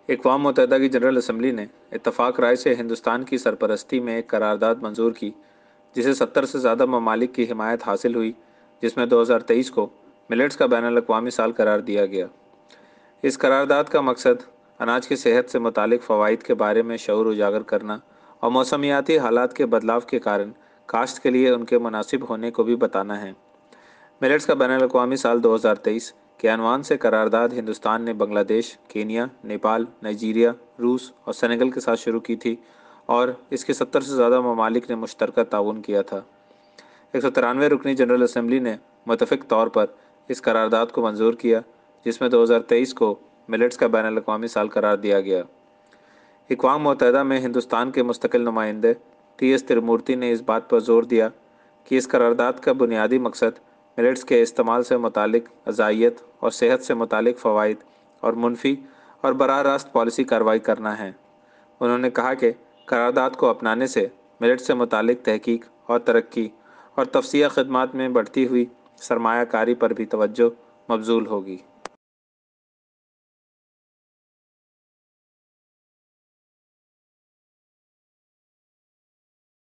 اقوام متحدہ کی جنرل اسمبلی نے اتفاق رائے سے ہندوستان کی سرپرستی میں ایک قرارداد منظور کی جسے 70 سے زیادہ ممالک کی حمایت حاصل ہوئی، جس میں 2023 کو ملیٹس کا بین الاقوامی سال قرار دیا گیا۔ اس قرارداد کا مقصد اناج کی صحت سے متعلق فوائد کے بارے میں شعور اجاگر کرنا اور موسمیاتی حالات کے بدلاؤ کے کارن کاشت کے لیے ان کے مناسب ہونے کو بھی بتانا ہے۔ ملیٹس کا بین الاقوامی سال 2023 کے عنوان سے قرارداد ہندوستان نے بنگلہ دیش، کینیا، نیپال، نائجیریا، روس اور سینیگل کے ساتھ شروع کی تھی اور اس کے 70 سے زیادہ ممالک نے مشترکہ تعاون کیا تھا۔ 193 رکنی جنرل اسمبلی نے متفق طور پر اس قرارداد کو منظور کیا، جس میں 2023 کو ملیٹس کا بین الاقوامی سال قرار دیا گیا۔ اقوام متحدہ میں ہندوستان کے مستقل نمائندے ٹی ایس ترمورتی نے اس بات پر زور دیا کہ اس قرارداد کا بنیادی مقصد ملیٹس کے استعمال سے متعلق غذائیت اور صحت سے متعلق فوائد اور منفی اور براہ راست پالیسی کارروائی کرنا ہے۔ انہوں نے کہا کہ قرارداد کو اپنانے سے ملیٹس سے متعلق تحقیق اور ترقی اور تفصیلی خدمات میں بڑھتی ہوئی سرمایہ کاری پر بھی توجہ مبذول ہوگی۔